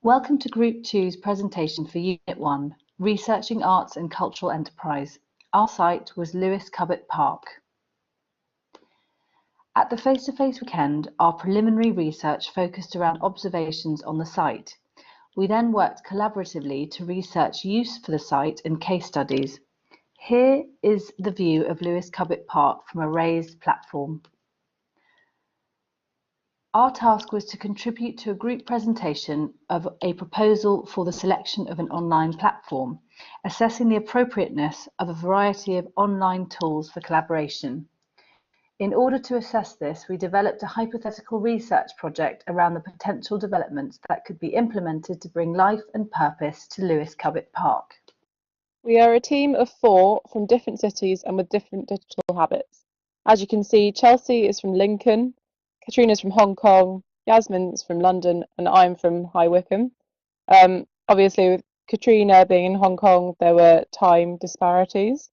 Welcome to Group Two's presentation for Unit 1, Researching Arts and Cultural Enterprise. Our site was Lewis Cubitt Park. At the face-to-face weekend, our preliminary research focused around observations on the site. We then worked collaboratively to research use for the site and case studies. Here is the view of Lewis Cubitt Park from a raised platform. Our task was to contribute to a group presentation of a proposal for the selection of an online platform, assessing the appropriateness of a variety of online tools for collaboration. In order to assess this, we developed a hypothetical research project around the potential developments that could be implemented to bring life and purpose to Lewis Cubitt Park. We are a team of 4 from different cities and with different digital habits. As you can see, Chelsea is from Lincoln, Katrina's from Hong Kong, Yasmin's from London, and I'm from High Wycombe. Obviously, with Katrina being in Hong Kong, there were time disparities.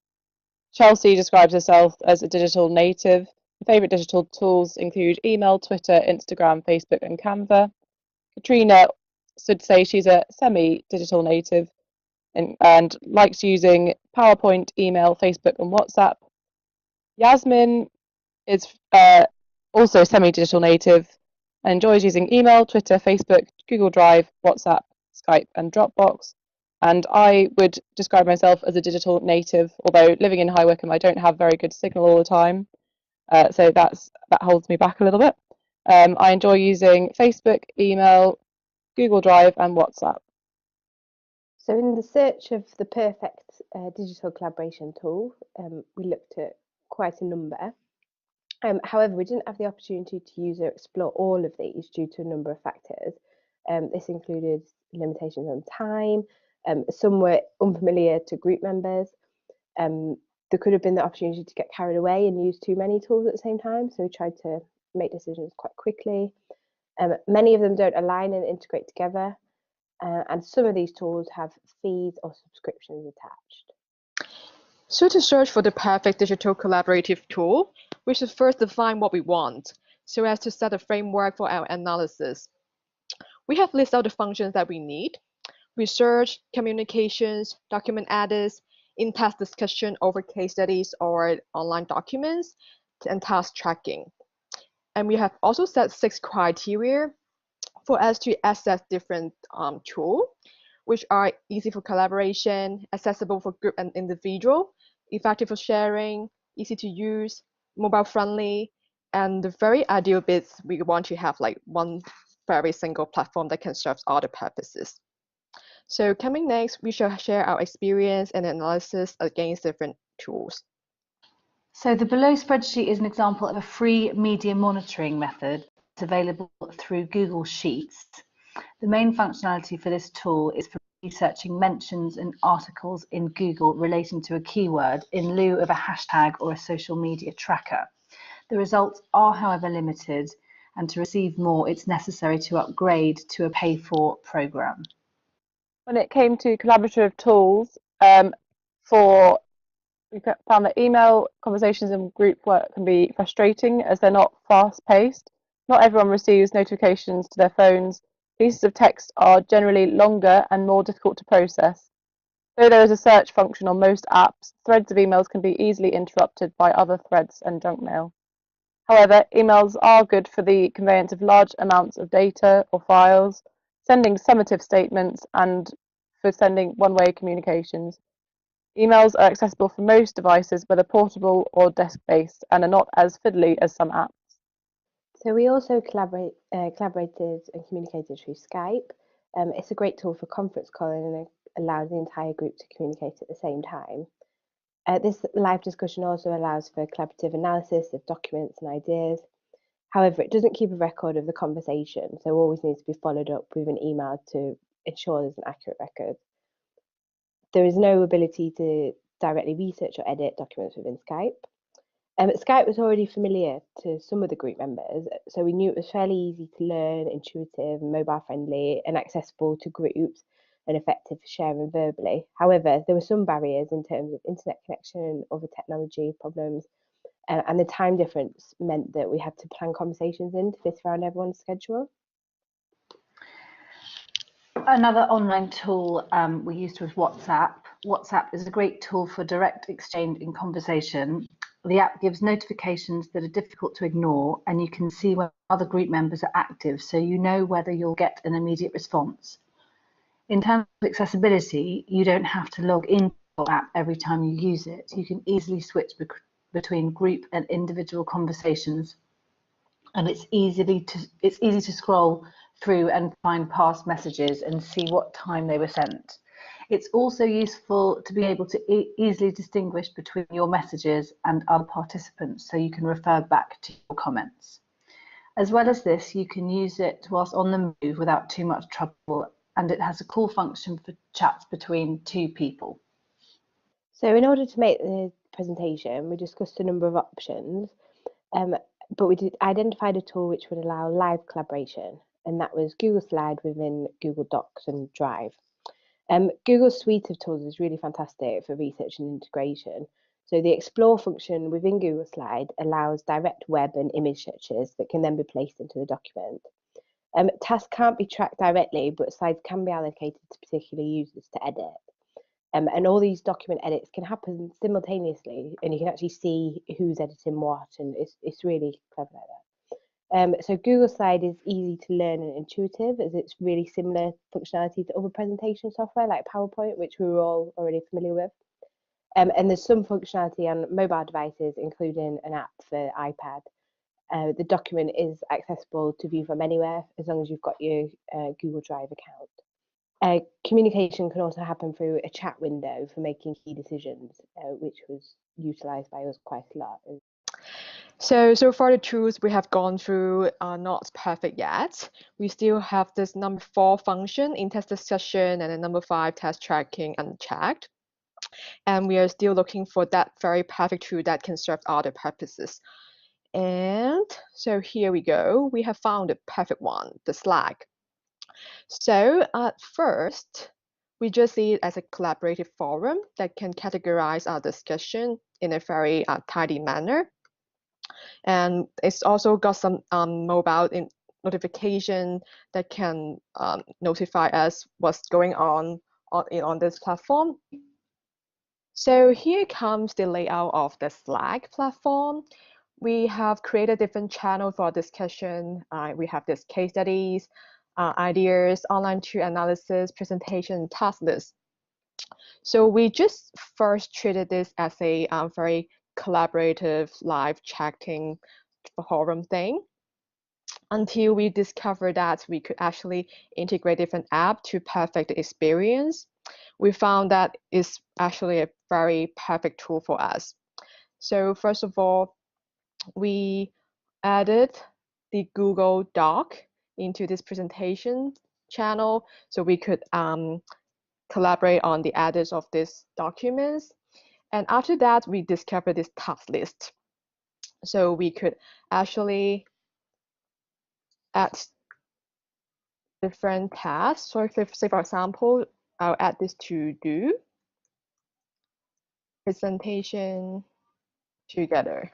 Chelsea describes herself as a digital native. Her favourite digital tools include email, Twitter, Instagram, Facebook, and Canva. Katrina would say she's a semi-digital native and likes using PowerPoint, email, Facebook, and WhatsApp. Yasmin is also semi-digital native and enjoys using email, Twitter, Facebook, Google Drive, WhatsApp, Skype, and Dropbox. And I would describe myself as a digital native, although living in High Wycombe, I don't have very good signal all the time. So that holds me back a little bit. I enjoy using Facebook, email, Google Drive, and WhatsApp. So in the search of the perfect digital collaboration tool, we looked at quite a number. However, we didn't have the opportunity to use or explore all of these due to a number of factors. This included limitations on time. Some were unfamiliar to group members. There could have been the opportunity to get carried away and use too many tools at the same time, so we tried to make decisions quite quickly. Many of them don't align and integrate together, and some of these tools have fees or subscriptions attached. So to search for the perfect digital collaborative tool, we should first define what we want, so as to set a framework for our analysis. We have listed out the functions that we need: research, communications, document edits, in-task discussion over case studies or online documents, and task tracking. And we have also set 6 criteria for us to assess different tools, which are easy for collaboration, accessible for group and individual, effective for sharing, easy to use, mobile friendly, and the very ideal bits, we want to have like one very single platform that can serve all the purposes. So coming next, we shall share our experience and analysis against different tools. So the below spreadsheet is an example of a free media monitoring method that's available through Google Sheets. The main functionality for this tool is for researching mentions and articles in Google relating to a keyword in lieu of a hashtag or a social media tracker. The results are, however, limited, and to receive more, it's necessary to upgrade to a pay-for program. When it came to collaborative tools, we found that email conversations and group work can be frustrating as they're not fast-paced. Not everyone receives notifications to their phones. Pieces of text are generally longer and more difficult to process. Though there is a search function on most apps, threads of emails can be easily interrupted by other threads and junk mail. However, emails are good for the conveyance of large amounts of data or files, sending summative statements, and for sending one-way communications. Emails are accessible for most devices, whether portable or desk-based, and are not as fiddly as some apps. So we also collaborated and communicated through Skype. It's a great tool for conference calling and it allows the entire group to communicate at the same time. This live discussion also allows for collaborative analysis of documents and ideas. However, it doesn't keep a record of the conversation, so always needs to be followed up with an email to ensure there's an accurate record. There is no ability to directly research or edit documents within Skype. Skype was already familiar to some of the group members, so we knew it was fairly easy to learn, intuitive, mobile friendly, and accessible to groups, and effective for sharing verbally. However, there were some barriers in terms of internet connection and other technology problems, and the time difference meant that we had to plan conversations in to fit around everyone's schedule. Another online tool we used was WhatsApp. WhatsApp is a great tool for direct exchange in conversation. The app gives notifications that are difficult to ignore, and you can see when other group members are active, so you know whether you'll get an immediate response. In terms of accessibility, you don't have to log into your app every time you use it. You can easily switch between group and individual conversations, and it's easy to scroll through and find past messages and see what time they were sent. It's also useful to be able to easily distinguish between your messages and other participants, so you can refer back to your comments. As well as this, you can use it whilst on the move without too much trouble, and it has a cool function for chats between two people. So in order to make the presentation, we discussed a number of options, but we identified a tool which would allow live collaboration, and that was Google Slide within Google Docs and Drive. Google's suite of tools is really fantastic for research and integration. So the Explore function within Google Slide allows direct web and image searches that can then be placed into the document. Tasks can't be tracked directly, but slides can be allocated to particular users to edit. And all these document edits can happen simultaneously, and you can actually see who's editing what, and it's really clever like that. So Google Slide is easy to learn and intuitive, as it's really similar functionality to other presentation software like PowerPoint, which we were all already familiar with. And there's some functionality on mobile devices, including an app for iPad. The document is accessible to view from anywhere, as long as you've got your Google Drive account. Communication can also happen through a chat window for making key decisions, which was utilised by us quite a lot. So far the tools we have gone through are not perfect yet. We still have this number 4 function in test discussion and then number 5 test tracking unchecked. And we are still looking for that very perfect tool that can serve other purposes. And so here we go. We have found the perfect one, the Slack. So at first, we just see it as a collaborative forum that can categorize our discussion in a very tidy manner. And it's also got some mobile notification that can notify us what's going on this platform. So here comes the layout of the Slack platform. We have created different channels for discussion. We have this case studies, ideas, online tool analysis, presentation, task list. So we just first treated this as a very collaborative live chatting forum thing, until we discovered that we could actually integrate different apps to perfect the experience. We found that it's actually a very perfect tool for us. So first of all, we added the Google Doc into this presentation channel, so we could collaborate on the edits of these documents. And after that, we discovered this task list. So we could actually add different tasks. So say for example, I'll add this to do presentation together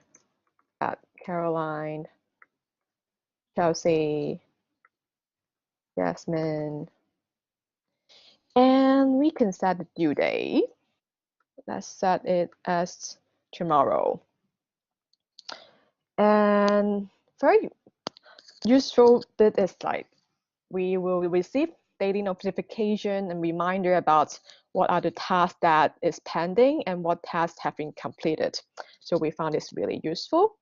at Caroline, Chelsea, Jasmine, and we can set the due date. Let's set it as tomorrow. And very useful bit is like we will receive daily notification and reminder about what are the tasks that is pending and what tasks have been completed. So we found this really useful.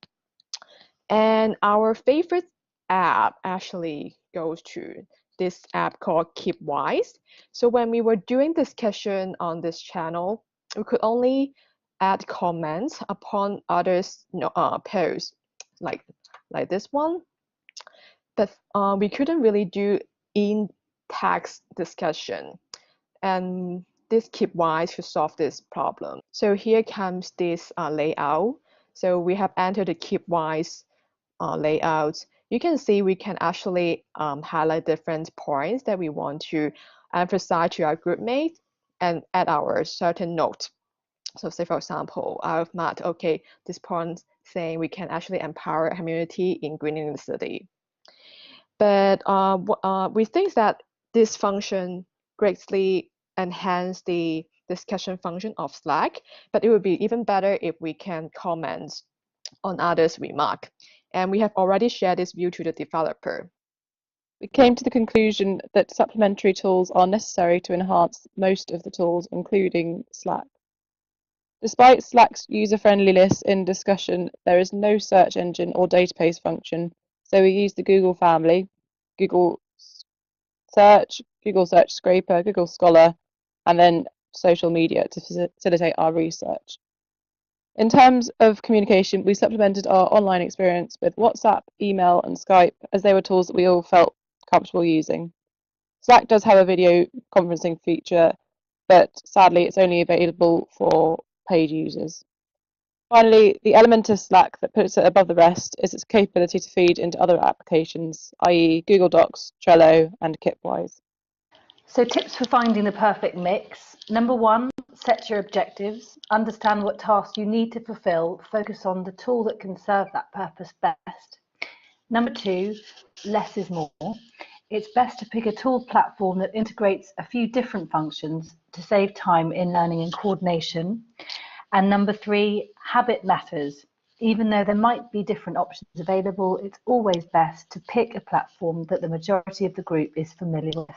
And our favorite app actually goes to this app called KeepWise. So when we were doing discussion on this channel, we could only add comments upon others' posts, like this one. But we couldn't really do in-text discussion. And this KeepWise should solve this problem. So here comes this layout. So we have entered the KeepWise layout. You can see we can actually highlight different points that we want to emphasize to our group mates and add our certain note. So say for example, I've marked, okay, this point saying we can actually empower a community in greening the city. But we think that this function greatly enhance the discussion function of Slack, but it would be even better if we can comment on others' remark. And we have already shared this view to the developer. We came to the conclusion that supplementary tools are necessary to enhance most of the tools, including Slack. Despite Slack's user-friendliness in discussion, there is no search engine or database function, so we use the Google family, Google Search, Google Search Scraper, Google Scholar, and then social media to facilitate our research. In terms of communication, we supplemented our online experience with WhatsApp, email, and Skype, as they were tools that we all felt comfortable using. Slack does have a video conferencing feature, but sadly it's only available for paid users. Finally, the element of Slack that puts it above the rest is its capability to feed into other applications, i.e. Google Docs, Trello, and Kipwise. So tips for finding the perfect mix. Number 1, set your objectives. Understand what tasks you need to fulfill. Focus on the tool that can serve that purpose best. Number 2, less is more. It's best to pick a tool platform that integrates a few different functions to save time in learning and coordination. And number 3, habit matters. Even though there might be different options available, it's always best to pick a platform that the majority of the group is familiar with.